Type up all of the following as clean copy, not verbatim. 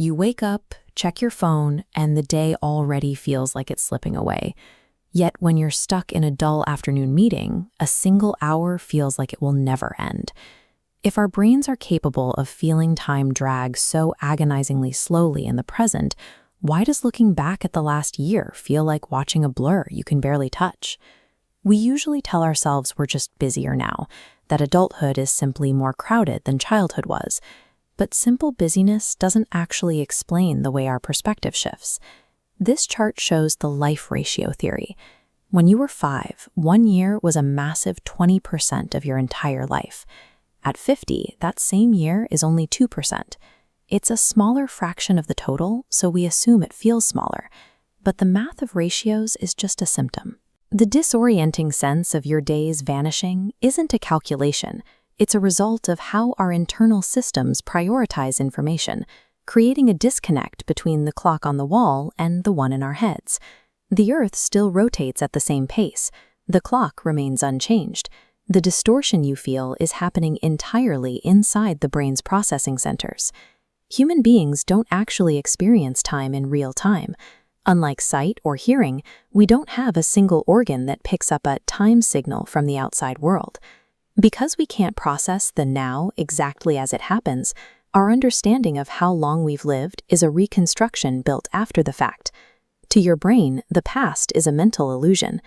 You wake up, check your phone, and the day already feels like it's slipping away. Yet when you're stuck in a dull afternoon meeting, a single hour feels like it will never end. If our brains are capable of feeling time drag so agonizingly slowly in the present, why does looking back at the last year feel like watching a blur you can barely touch? We usually tell ourselves we're just busier now, that adulthood is simply more crowded than childhood was. But simple busyness doesn't actually explain the way our perspective shifts. This chart shows the life ratio theory. When you were 5, 1 year was a massive 20% of your entire life. At 50, that same year is only 2%. It's a smaller fraction of the total, so we assume it feels smaller. But the math of ratios is just a symptom. The disorienting sense of your days vanishing isn't a calculation. It's a result of how our internal systems prioritize information, creating a disconnect between the clock on the wall and the one in our heads. The Earth still rotates at the same pace. The clock remains unchanged. The distortion you feel is happening entirely inside the brain's processing centers. Human beings don't actually experience time in real time. Unlike sight or hearing, we don't have a single organ that picks up a time signal from the outside world. Because we can't process the now exactly as it happens, our understanding of how long we've lived is a reconstruction built after the fact. To your brain, the past is a mental illusion.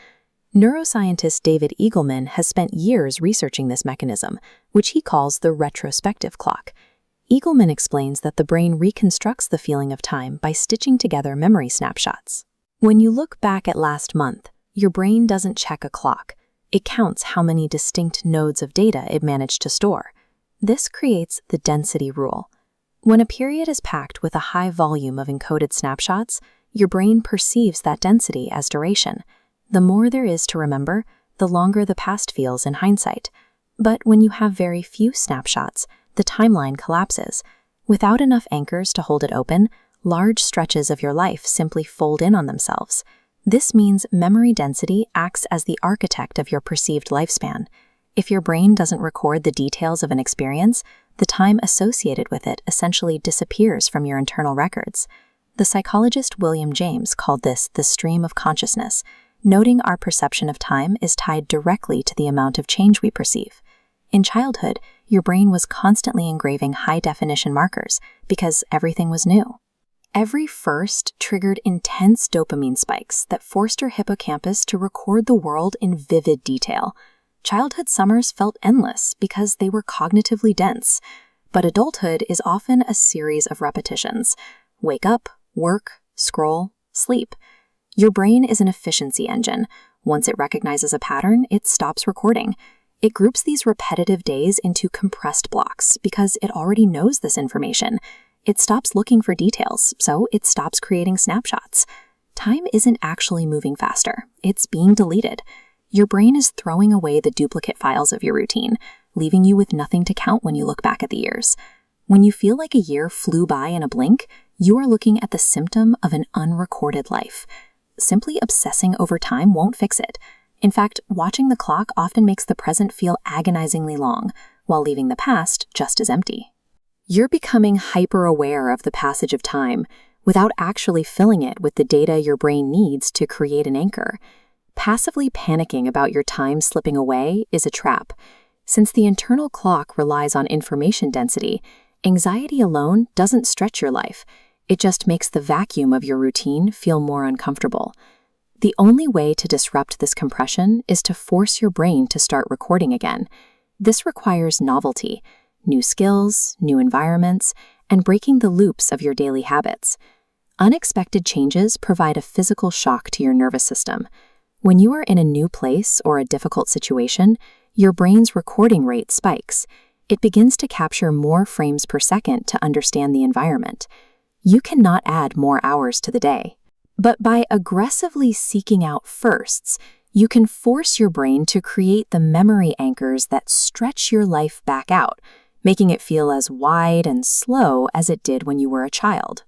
Neuroscientist David Eagleman has spent years researching this mechanism, which he calls the retrospective clock. Eagleman explains that the brain reconstructs the feeling of time by stitching together memory snapshots. When you look back at last month, your brain doesn't check a clock. It counts how many distinct nodes of data it managed to store. This creates the density rule. When a period is packed with a high volume of encoded snapshots, your brain perceives that density as duration. The more there is to remember, the longer the past feels in hindsight. But when you have very few snapshots, the timeline collapses. Without enough anchors to hold it open, large stretches of your life simply fold in on themselves. This means memory density acts as the architect of your perceived lifespan. If your brain doesn't record the details of an experience, the time associated with it essentially disappears from your internal records. The psychologist William James called this the stream of consciousness, noting our perception of time is tied directly to the amount of change we perceive. In childhood, your brain was constantly engraving high-definition markers because everything was new. Every first triggered intense dopamine spikes that forced your hippocampus to record the world in vivid detail. Childhood summers felt endless because they were cognitively dense, but adulthood is often a series of repetitions. Wake up, work, scroll, sleep. Your brain is an efficiency engine. Once it recognizes a pattern, it stops recording. It groups these repetitive days into compressed blocks because it already knows this information. It stops looking for details, so it stops creating snapshots. Time isn't actually moving faster. It's being deleted. Your brain is throwing away the duplicate files of your routine, leaving you with nothing to count when you look back at the years. When you feel like a year flew by in a blink, you are looking at the symptom of an unrecorded life. Simply obsessing over time won't fix it. In fact, watching the clock often makes the present feel agonizingly long, while leaving the past just as empty. You're becoming hyper-aware of the passage of time without actually filling it with the data your brain needs to create an anchor. Passively panicking about your time slipping away is a trap. Since the internal clock relies on information density, anxiety alone doesn't stretch your life. It just makes the vacuum of your routine feel more uncomfortable. The only way to disrupt this compression is to force your brain to start recording again. This requires novelty, new skills, new environments, and breaking the loops of your daily habits. Unexpected changes provide a physical shock to your nervous system. When you are in a new place or a difficult situation, your brain's recording rate spikes. It begins to capture more frames per second to understand the environment. You cannot add more hours to the day. But by aggressively seeking out firsts, you can force your brain to create the memory anchors that stretch your life back out, making it feel as wide and slow as it did when you were a child.